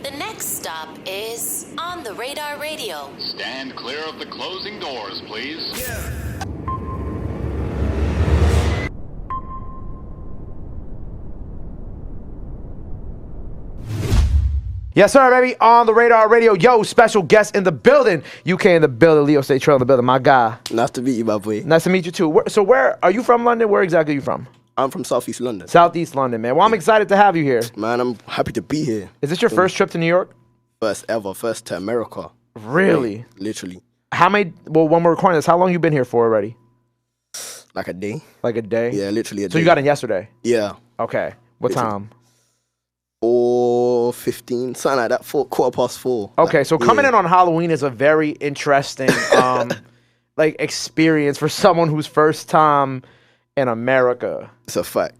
The next stop is On the Radar Radio. Stand clear of the closing doors, please. Yes, sir, baby. On the Radar Radio. Yo, special guest in the building. UK in the building. LeoStayTrill in the building. My guy. Nice to meet you, my boy. Nice to meet you, too. Where are you from, London? Where exactly are you from? I'm from Southeast London. Southeast London, man. Well, I'm excited to have you here. Man, I'm happy to be here. Is this your first trip to New York? First ever. First to America. Really? Like, literally. Well, when we're recording this, how long you been here for already? Like a day. Like a day? Yeah, literally a day. So you got in yesterday? Yeah. Okay. What time? 4:15, something like that. 4:15. Okay, like, so coming in on Halloween is a very interesting like experience for someone who's first time in America. It's a fact.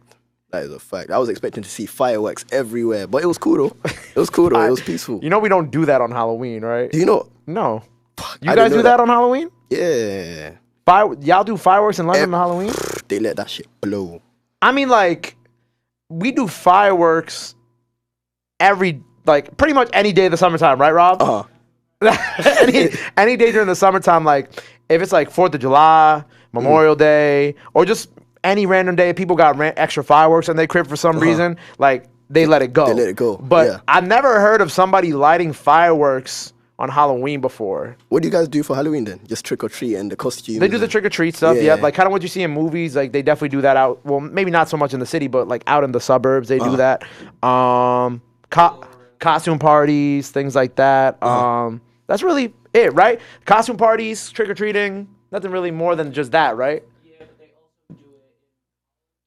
That is a fact. I was expecting to see fireworks everywhere, but it was cool though. It was cool though. It was peaceful. You know we don't do that on Halloween, right? Do you know? No. You guys do that on Halloween? Yeah. Y'all do fireworks in London on Halloween? They let that shit blow. I mean, like, we do fireworks pretty much any day of the summertime, right, Rob? any day during the summertime, like if it's like 4th of July, Memorial Day, or just any random day, people got extra fireworks in their crib for some reason, like they let it go. They let it go. But yeah. I've never heard of somebody lighting fireworks on Halloween before. What do you guys do for Halloween then? Just trick or treat and the costume? They do the trick or treat stuff, yeah. Like kind of what you see in movies. Like they definitely do that out. Well, maybe not so much in the city, but like out in the suburbs, they do that. Costume parties, things like that. That's really it, right? Costume parties, trick or treating, nothing really more than just that, right? Yeah, but they also do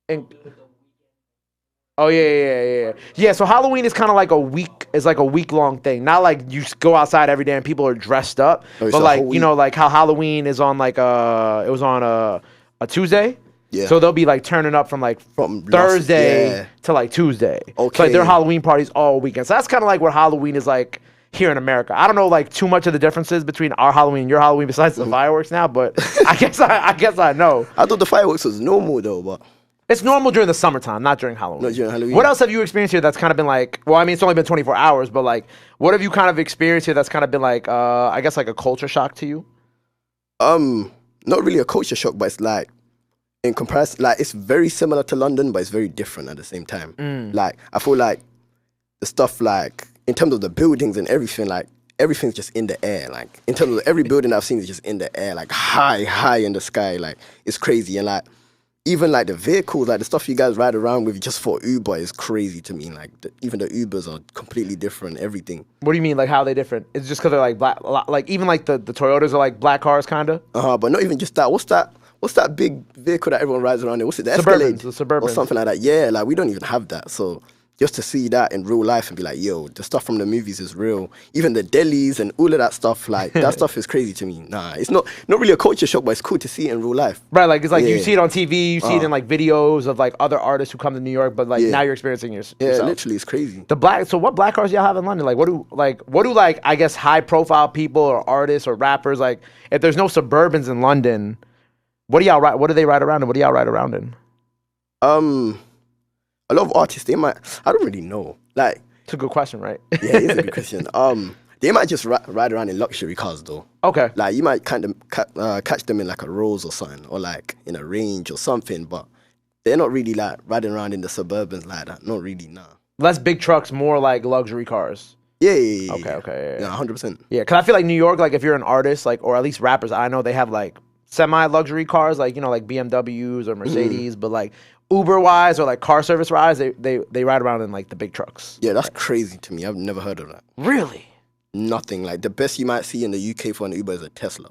it. Oh yeah. So Halloween is kind of like a week long thing. Not like you go outside every day and people are dressed up, but like you know, like how Halloween is on like it was on a Tuesday. Yeah. So they'll be like turning up from Thursday to like Tuesday. Okay. So like their Halloween parties all weekend. So that's kind of like what Halloween is like here in America. I don't know like too much of the differences between our Halloween and your Halloween besides the fireworks now, but I guess I know. I thought the fireworks was normal though, but it's normal during the summertime, not during Halloween. Not during Halloween. What else have you experienced here that's kind of been like, well, I mean, it's only been 24 hours, but like, what have you kind of experienced here that's kind of been like, I guess like a culture shock to you? Not really a culture shock, but it's like, in comparison, like it's very similar to London, but it's very different at the same time. Like, I feel like the stuff like, in terms of the buildings and everything, like, everything's just in the air. Like, in terms of every building I've seen is just in the air, like high in the sky. Like, it's crazy. And like, even like the vehicles, like the stuff you guys ride around with just for Uber is crazy to me. Like even the Ubers are completely different, everything. What do you mean, like how are they different? It's just because they're like black, like even like the Toyotas are like black cars kind of? But not even just that. What's that big vehicle that everyone rides around in? What's it, the Suburbans, Escalade? Or something like that. Yeah, like we don't even have that. So just to see that in real life and be like, yo, the stuff from the movies is real. Even the delis and all of that stuff, like that stuff is crazy to me. Nah, it's not really a culture shock, but it's cool to see it in real life. Right, like it's like you see it on TV, you see it in like videos of like other artists who come to New York, but like now you're experiencing yourself. Yeah, literally, it's crazy. So what black cars y'all have in London? Like what do I guess high profile people or artists or rappers, like if there's no Suburbans in London, what do y'all ride? What do they ride around in? What do y'all ride around in? A lot of artists, I don't really know. Like, it's a good question, right? Yeah, it is a good question. They might just ride around in luxury cars though. Okay. Like you might kind of catch them in like a Rolls or something, or like in a Range or something, but they're not really like riding around in the Suburbans like that. Not really, nah. Less big trucks, more like luxury cars. Yeah. Okay. Yeah, 100%. Yeah, because I feel like New York, like if you're an artist, like or at least rappers, I know they have like semi-luxury cars, like, you know, like BMWs or Mercedes, but like Uber-wise or like car service-wise, they ride around in like the big trucks. Yeah, that's crazy to me. I've never heard of that. Really? Nothing. Like the best you might see in the UK for an Uber is a Tesla.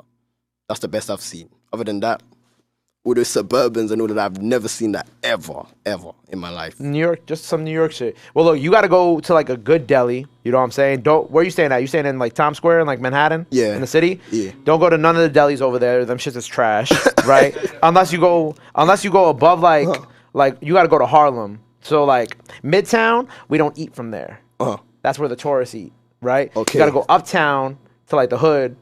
That's the best I've seen. Other than that, all those Suburbans and all of that, I've never seen that ever in my life. New York, just some New York shit. Well, look, you got to go to like a good deli. You know what I'm saying? Where are you staying at? You staying in like Times Square in like Manhattan? Yeah. In the city? Yeah. Don't go to none of the delis over there. Them shits is trash, right? Unless you go above like you got to go to Harlem. So like Midtown, we don't eat from there. That's where the tourists eat, right? Okay. You got to go uptown to like the hood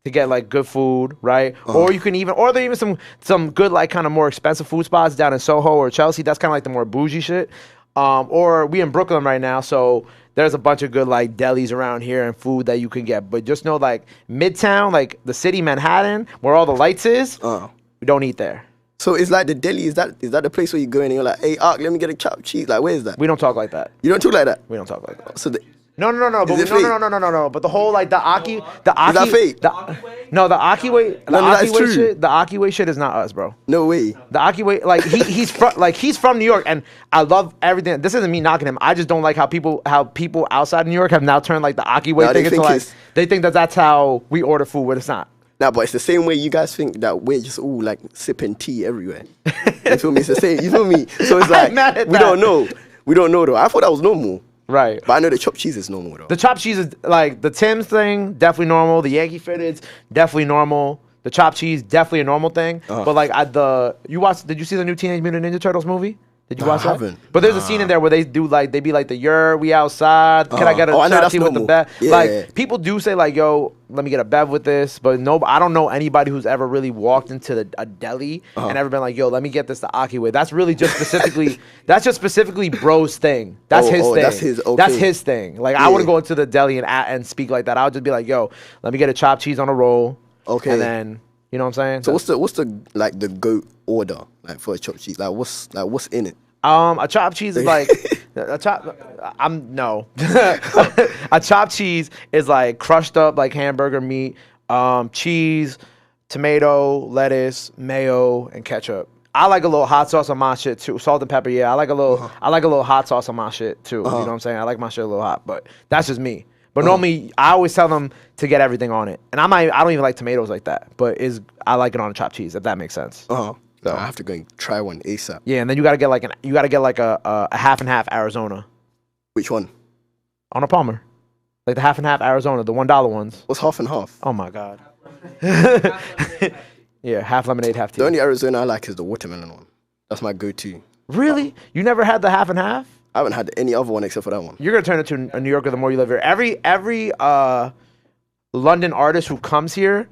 to get like good food, right? Or you can even, or there even some good like kind of more expensive food spots down in Soho or Chelsea. That's kind of like the more bougie shit. or we in Brooklyn right now, so there's a bunch of good like delis around here and food that you can get. But just know like Midtown, like the city, Manhattan, where all the lights is, we don't eat there. So it's like the deli. Is that the place where you go in and you're like, hey, Ark, let me get a chopped cheese? Like, where is that? We don't talk like that. You don't talk like that? We don't talk like that. So No. But Is it fake? No. But the whole like the Aki, Is that fake? the Aki way, the No, that's Aki way true. shit, the Aki way shit is not us, bro. No way. The Aki way, like he's from New York, and I love everything. This isn't me knocking him. I just don't like how people outside New York have now turned like the Aki way thing into like they think that's how we order food, but it's not. Nah, but it's the same way you guys think that we're just all like sipping tea everywhere. You feel me? It's the same. You feel me? So it's like mad at we that. don't know. We don't know though. I thought that was normal. Right. But I know the chopped cheese is normal though. The chopped cheese is like the Tim's thing, definitely normal. The Yankee Fitteds, definitely normal. The chopped cheese, definitely a normal thing. But like did you see the new Teenage Mutant Ninja Turtles movie? Did you watch that? I haven't. But there's a scene in there where they be like the we outside. Can I get a chopped cheese with the bev? Yeah, like people do say like, yo, let me get a bev with this. But no, I don't know anybody who's ever really walked into a deli and ever been like, yo, let me get this the Aki way. That's really just specifically bro's thing. That's his thing. That's his thing. Like I wouldn't go into the deli and speak like that. I would just be like, yo, let me get a chopped cheese on a roll. Okay. And then you know what I'm saying? So what's the like the goat order like for a chopped cheese? Like what's in it? A chopped cheese is like a chopped cheese is like crushed up like hamburger meat, cheese, tomato, lettuce, mayo, and ketchup. I like a little hot sauce on my shit too. Salt and pepper, yeah. I like a little hot sauce on my shit too. You know what I'm saying? I like my shit a little hot, but that's just me. But normally, I always tell them to get everything on it, and I don't even like tomatoes like that. But I like it on a chopped cheese, if that makes sense. So I have to go and try one ASAP. Yeah, and then you gotta get like a half and half Arizona. Which one? On a Palmer, like the half and half Arizona, the $1 ones. What's half and half? Oh my god. Yeah, half lemonade, half tea. The only Arizona I like is the watermelon one. That's my go-to. Really? You never had the half and half? I haven't had any other one except for that one. You're gonna turn into a New Yorker the more you live here. Every London artist who comes here,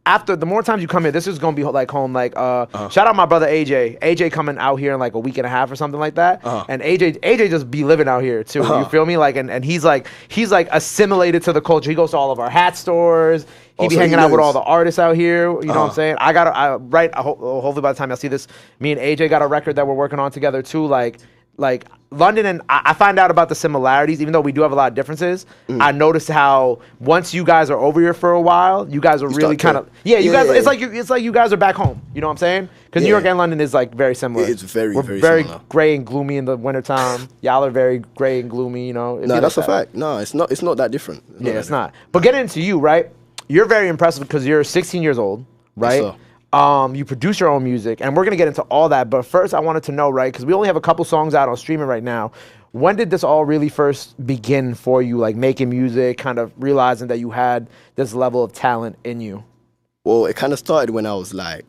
after the more times you come here, this is gonna be like home. Like shout out my brother AJ. AJ coming out here in like a week and a half or something like that. And AJ just be living out here too. You feel me? Like and he's like assimilated to the culture. He goes to all of our hat stores. He be hanging out with all the artists out here. You know what I'm saying? Hopefully by the time y'all see this, me and AJ got a record that we're working on together too. Like London and I find out about the similarities, even though we do have a lot of differences. I noticed how once you guys are over here for a while, you guys are really kind of guys. It's like you guys are back home. You know what I'm saying? Because New York and London is like very similar. It's very very similar. Gray and gloomy in the wintertime. Y'all are very gray and gloomy. You know. No, that's a fact. No, it's not. It's not that different. It's not. But getting into you, right? You're very impressive because you're 16 years old, right? Yes, You produce your own music, and we're gonna get into all that. But first, I wanted to know, right? Because we only have a couple songs out on streaming right now. When did this all really first begin for you? Like making music, kind of realizing that you had this level of talent in you. Well, it kind of started when I was like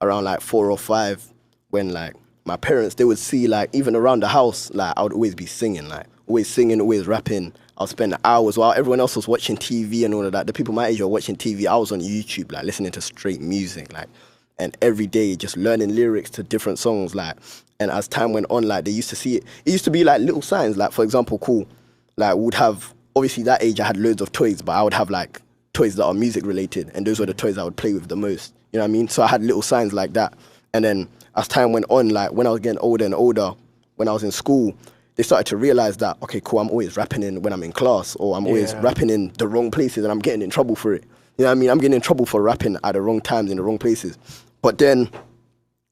around like 4 or 5, when like my parents, they would see like even around the house, like I would always be singing, always rapping. I'll spend hours while everyone else was watching TV and all of that. The people my age were watching TV. I was on YouTube, like listening to straight music, like, and every day just learning lyrics to different songs, like. And as time went on, like they used to see it. It used to be like little signs, like for example, like would have obviously that age I had loads of toys, but I would have like toys that are music related, and those were the toys I would play with the most. You know what I mean? So I had little signs like that. And then as time went on, like when I was getting older and older, when I was in school, they started to realize that, okay, cool, I'm always rapping in when I'm in class, or I'm always rapping in the wrong places and I'm getting in trouble for it. You know what I mean? I'm getting in trouble for rapping at the wrong times in the wrong places. But then,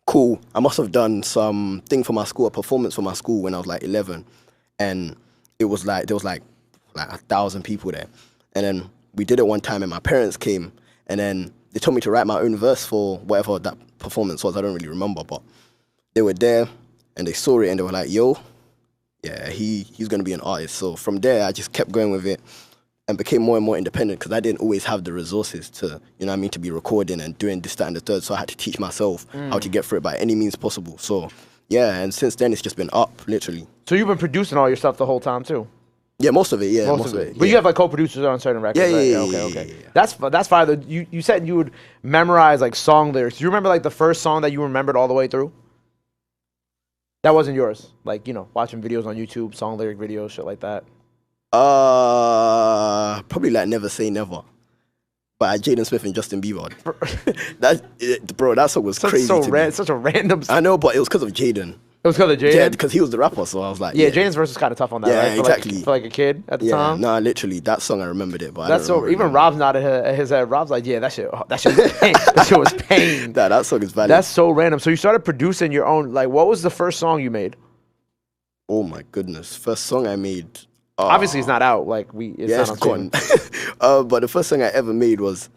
cool, I must have done some thing for my school, a performance for my school when I was like 11. And it was like, there was like 1,000 people there. And then we did it one time and my parents came and then they told me to write my own verse for whatever that performance was. I don't really remember, but they were there and they saw it and they were like, yo, yeah, he's going to be an artist. So from there, I just kept going with it and became more and more independent because I didn't always have the resources to, you know what I mean, to be recording and doing this, that, and the third. So I had to teach myself how to get through it by any means possible. So, yeah, and since then, it's just been up, literally. So you've been producing all your stuff the whole time, too? Yeah, most of it, yeah. Most of it. But you have, like, co-producers on certain records, right? Yeah. Okay. That's fine. You said you would memorize, like, song lyrics. Do you remember, like, the first song that you remembered all the way through? That wasn't yours. Like, you know, watching videos on YouTube, song lyric videos, shit like that. Probably like Never Say Never by Jaden Smith and Justin Bieber. That song was crazy to me. Such a random. I know, but it was because of Jaden. It was because of Jaden? Yeah, because he was the rapper, so I was like, yeah. Jaden's verse was kind of tough on that, right? Exactly. For like a kid at the time. Nah, literally, that song I remembered it, but that's so. Even Rob's nodded his head. Rob's like, yeah, that shit was pain. That shit was pain. That song is valid. That's so random. So you started producing your own. Like, what was the first song you made? Oh my goodness, first song I made. Obviously, it's not out. Like it's gone. But the first song I ever made was,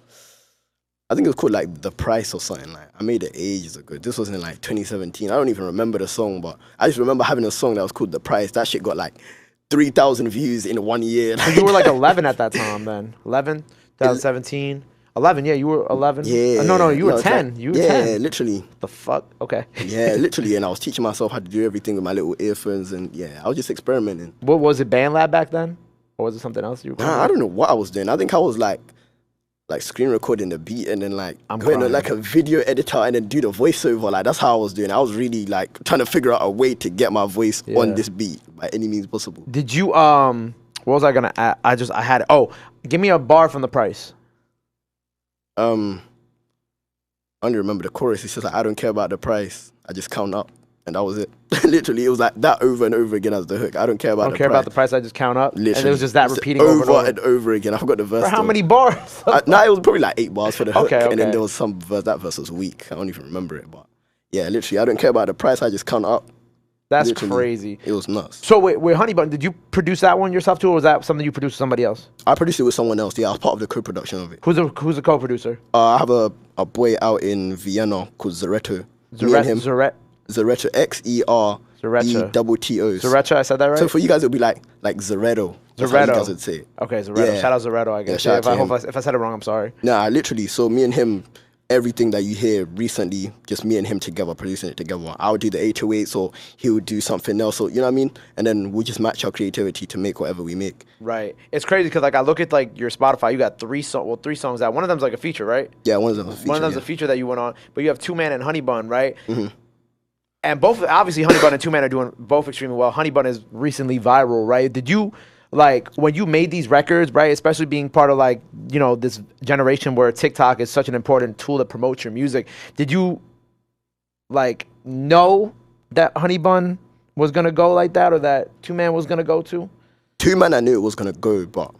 I think it was called like The Price or something. Like I made it ages ago. This was in like 2017. I don't even remember the song, but I just remember having a song that was called The Price. That shit got like 3,000 views in 1 year. So you were like 11 at that time then. 11, 2017. 11, yeah, you were 11. Yeah. No, you were 10. Like, you were 10. Yeah, literally. The fuck? Okay. Yeah, literally. And I was teaching myself how to do everything with my little earphones, and yeah, I was just experimenting. What was it, Band Lab back then? Or was it something else you were I don't know what I was doing. I think I was like screen recording the beat and then like going to like a video editor and then do the voiceover. Like that's how I was doing. I was really like trying to figure out a way to get my voice on this beat by any means possible. Did you what was I gonna add? I had it. Oh, give me a bar from The Price. I don't remember the chorus. It's just like, I don't care about the price. I just count up. And that was it. Literally, it was like that over and over again as the hook. I don't care about the price. I don't care about the price. I just count up. Literally. And it was just that repeating over and over again. I forgot the verse. For how many bars? It was probably like 8 bars for the hook. Okay. And then there was some verse. That verse was weak. I don't even remember it. But yeah, literally, I don't care about the price. I just count up. That's literally, crazy. It was nuts. So wait, HoneyBun, did you produce that one yourself too, or was that something you produced with somebody else? I produced it with someone else. Yeah, I was part of the co-production of it. Who's the co-producer? I have a boy out in Vienna called Zeretto. Zeretto, XERETTO. Zeretto, I said that right? So for you guys, it would be like Zeretto. That's how you guys would say it. Okay, Zeretto. Yeah. Shout out Zeretto, I guess. Yeah, if I said it wrong, I'm sorry. Nah, literally. So me and him, everything that you hear recently, just me and him together, producing it together. I would do the 808s, or he would do something else, or you know what I mean? And then we just match our creativity to make whatever we make. Right. It's crazy because like I look at like your Spotify, you got 3 songs out. One of them's like a feature, right? Yeah, one of them's a feature. One of them's a feature that you went on, but you have Two Man and HoneyBun, right? Mm-hmm. And both, obviously, HoneyBun and Two Man are doing both extremely well. HoneyBun is recently viral, right? Did you, like, when you made these records, right, especially being part of, like, you know, this generation where TikTok is such an important tool to promote your music, did you, like, know that HoneyBun was going to go like that, or that Two Man was going to go too? Two Man, I knew it was going to go, but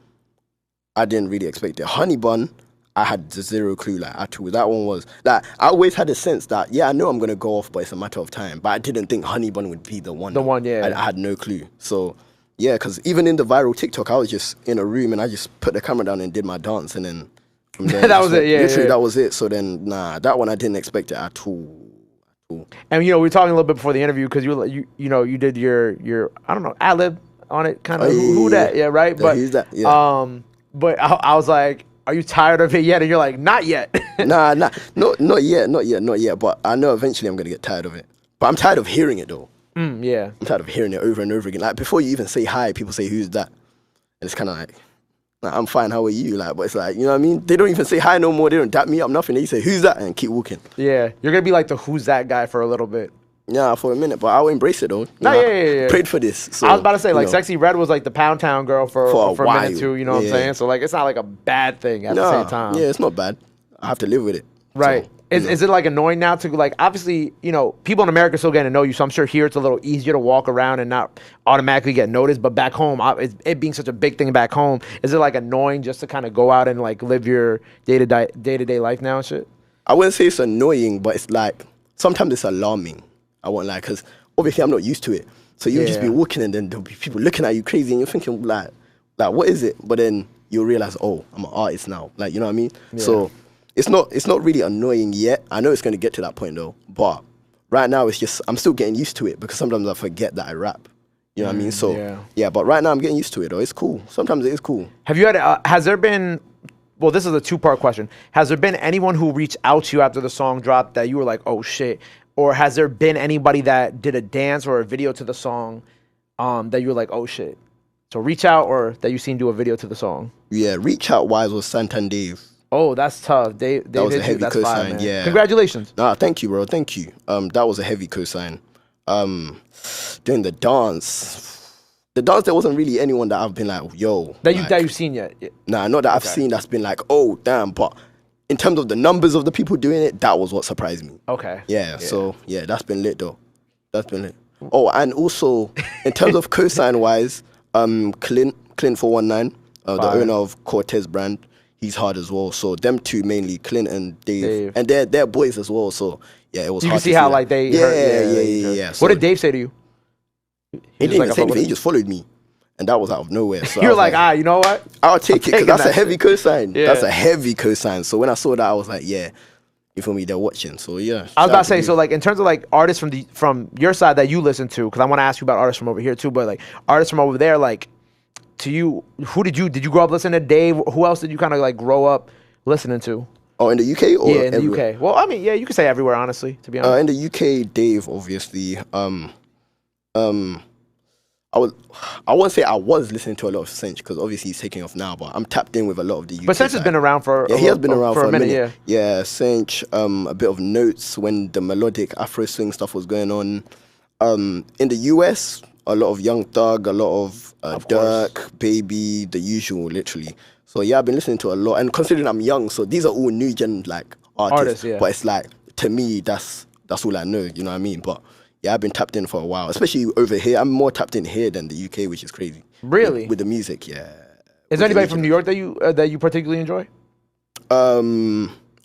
I didn't really expect it. HoneyBun, I had zero clue, like, at all. That one was, like, I always had a sense that, yeah, I know I'm going to go off, but it's a matter of time. But I didn't think HoneyBun would be the one. The one, yeah. I had no clue. So, yeah, because even in the viral TikTok, I was just in a room and I just put the camera down and did my dance. And then from there, that was it, yeah. Literally, yeah. that was it. So then, nah, that one I didn't expect it at all. And, you know, we were talking a little bit before the interview because you know, you did your I don't know, ad-lib on it, kind of. Who that? Yeah, right? But, he's that, yeah. But I was like, are you tired of it yet? And you're like, not yet. Nah, not yet. But I know eventually I'm going to get tired of it. But I'm tired of hearing it, though. Yeah. I'm tired of hearing it over and over again. Like, before you even say hi, people say, who's that? And it's kind of like, I'm fine, how are you? Like, but it's like, you know what I mean? They don't even say hi no more. They don't dap me up, nothing. They say, who's that? And keep walking. Yeah. You're going to be like the who's that guy for a little bit. Yeah, for a minute, but I'll embrace it though. Yeah. Prayed for this. So, I was about to say, like, Sexy Red was like the Pound Town girl for a while. minute too, you know what I'm saying? So, like, it's not like a bad thing at the same time. Yeah, it's not bad. I have to live with it. Right. So, is it, like, annoying now to, like, obviously, you know, people in America are still getting to know you, so I'm sure here it's a little easier to walk around and not automatically get noticed, but back home, it being such a big thing back home, is it, like, annoying just to kind of go out and, like, live your day-to-day life now and shit? I wouldn't say it's annoying, but it's, like, sometimes it's alarming. I won't lie, because obviously I'm not used to it. So you'll just be walking and then there'll be people looking at you crazy and you're thinking, like, what is it? But then you'll realize, oh, I'm an artist now. Like, you know what I mean? Yeah. So it's not really annoying yet. I know it's going to get to that point, though. But right now, it's just, I'm still getting used to it because sometimes I forget that I rap. You know what I mean? So, yeah, but right now I'm getting used to it, though. It's cool. Sometimes it is cool. Have you had, has there been, well, this is a 2-part question. Has there been anyone who reached out to you after the song dropped that you were like, oh, shit? Or has there been anybody that did a dance or a video to the song that you were like, oh, shit? So reach out, or that you seen do a video to the song? Yeah, reach out wise was Santan Dave. Oh, that's tough. That was a heavy cosign, yeah. Congratulations. Nah, thank you, bro. Thank you. That was a heavy cosign. Doing the dance. The dance, there wasn't really anyone that I've been like, yo. That like, you've seen yet? Nah, not that I've seen that's been like, oh, damn. But in terms of the numbers of the people doing it, that was what surprised me. Okay. Yeah, so, yeah, that's been lit, though. That's been lit. Oh, and also, in terms of Cosign wise, Clint 419, the owner of Cortez brand, he's hard as well. So them two mainly, Clint and Dave. And they're boys as well. So yeah, it was you hard can see to how see like they yeah. So what did Dave say to you? He didn't even say anything. He just followed me, and that was out of nowhere. So you were like, you know what? I'll take it because that's a heavy cosign. Yeah. That's a heavy cosign. So when I saw that, I was like, yeah, you feel me? They're watching. So yeah. I was about to say, so like in terms of like artists from your side that you listen to, because I want to ask you about artists from over here too, but like artists from over there, like to you, did you grow up listening to Dave? Who else did you kind of like grow up listening to? Oh, in the UK or in the UK? Well, I mean, yeah, you can say everywhere, honestly. To be honest, in the UK, Dave, obviously. I won't say I was listening to a lot of Cinch because obviously he's taking off now, but I'm tapped in with a lot of the UK. But Cinch has been around for he has been around for a minute. Yeah, yeah, Cinch, a bit of Notes when the melodic Afro swing stuff was going on. In the US, a lot of Young Thug, a lot of Dirk, Baby, the usual, literally. So yeah, I've been listening to a lot, and considering I'm young, so these are all new gen like artists. Yeah. But it's like to me, that's all I know. You know what I mean? But yeah, I've been tapped in for a while, especially over here. I'm more tapped in here than the UK, which is crazy. Really? With the music, yeah. Is there anybody from New York that you particularly enjoy?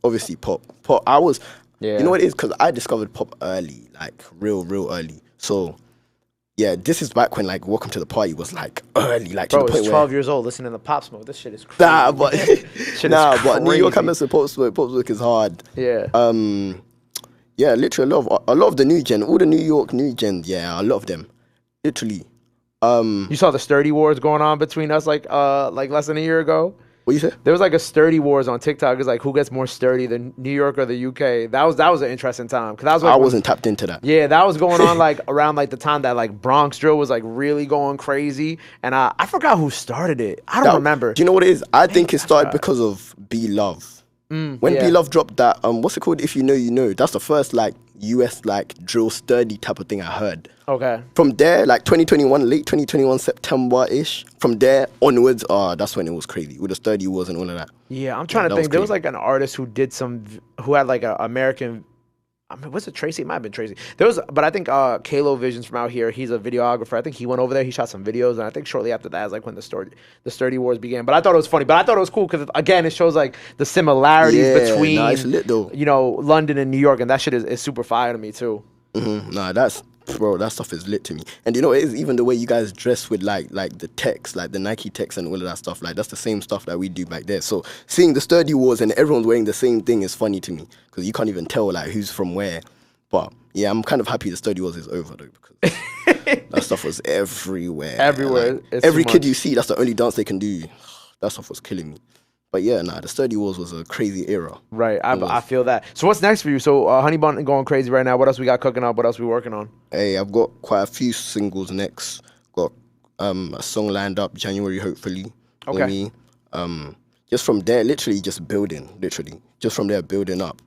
Obviously pop. I was, yeah. You know what it is? Because I discovered pop early, like real early. So yeah, this is back when like Welcome to the Party was like early, like Bro, to the point 12 where, years old listening to Pop Smoke. This shit is crazy. Nah, but but New York, I miss Pop Smoke is hard. Yeah. Yeah, literally a lot of the new gen, all the New York new gen, yeah, a lot of them, literally. You saw the Sturdy Wars going on between us like less than a year ago. What you say? There was like a Sturdy Wars on TikTok. It's like who gets more sturdy, the New York or the UK. That was an interesting time because that was like, I wasn't tapped into that. Yeah, that was going on like around like the time that like Bronx drill was like really going crazy, and I forgot who started it. I don't remember. Do you know what it is? I think it started because of Be Love. When Be Love dropped that, what's it called? If You Know, You Know. That's the first like US like drill sturdy type of thing I heard. Okay. From there, like 2021, late 2021, September-ish. From there onwards, that's when it was crazy with the Sturdy Wars and all of that. Yeah, I'm trying to think. There was like an artist who had like an American. I mean, was it Tracy? It might have been Tracy. But I think Kalo Visions from out here, he's a videographer. I think he went over there. He shot some videos, and I think shortly after that is like when the Sturdy Wars began. But I thought it was funny. But I thought it was cool because again, it shows like the similarities between it's lit though. London and New York, and that shit is super fire to me too. Mm-hmm. Nah, that stuff is lit to me. And you know, it is even the way you guys dress with like the text, like the Nike text and all of that stuff. Like that's the same stuff that we do back there. So seeing the Sturdy Wars and everyone's wearing the same thing is funny to me because you can't even tell like who's from where. But yeah, I'm kind of happy the Sturdy Wars is over though because that stuff was everywhere. Everywhere. Like, every kid you see, that's the only dance they can do. That stuff was killing me. But yeah, the Sturdy Wars was a crazy era. Right, I feel that. So what's next for you? So HoneyBun going crazy right now. What else we got cooking up? What else we working on? Hey, I've got quite a few singles next. Got a song lined up January, hopefully. Okay. With me. Just from there, literally just building. Literally, just from there building up.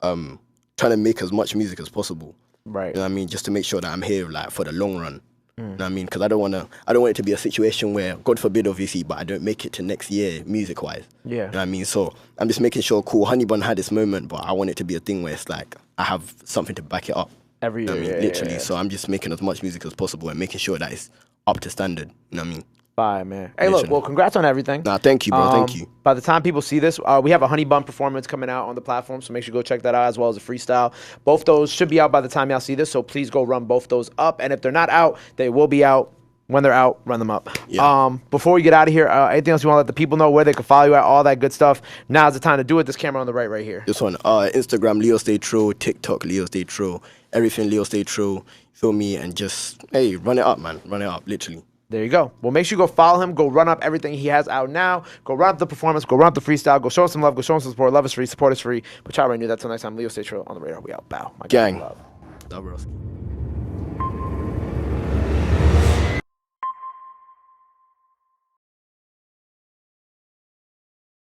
Trying to make as much music as possible. Right. You know what I mean? Just to make sure that I'm here like for the long run. You know what I mean? Because I don't want it to be a situation where, God forbid, obviously, but I don't make it to next year music-wise. Yeah. You know what I mean? So I'm just making sure, cool, HoneyBun had this moment, but I want it to be a thing where it's like I have something to back it up. Every year, you know what I mean? Literally. So I'm just making as much music as possible and making sure that it's up to standard. You know what I mean? Bye, man. Hey, look, well, congrats on everything. Nah, thank you, bro. Thank you. By the time people see this, we have a HoneyBun performance coming out on the platform, so make sure you go check that out, as well as a freestyle. Both those should be out by the time y'all see this, so please go run both those up. And if they're not out, they will be out. When they're out, run them up. Yeah. Before we get out of here, anything else you want to let the people know where they can follow you at, all that good stuff? Now's the time to do it. This camera on the right here. This one, Instagram, LeoStayTrill, TikTok, LeoStayTrill, everything LeoStayTrill. Feel me? And just, hey, run it up, man. Run it up, literally. There you go. Well, make sure you go follow him. Go run up everything he has out now. Go run up the performance. Go run up the freestyle. Go show him some love. Go show him some support. Love is free. Support is free. But y'all already knew that. Till next time, LeoStayTrill on the radar. We out. Bow. My gang. God, love. Love, bro.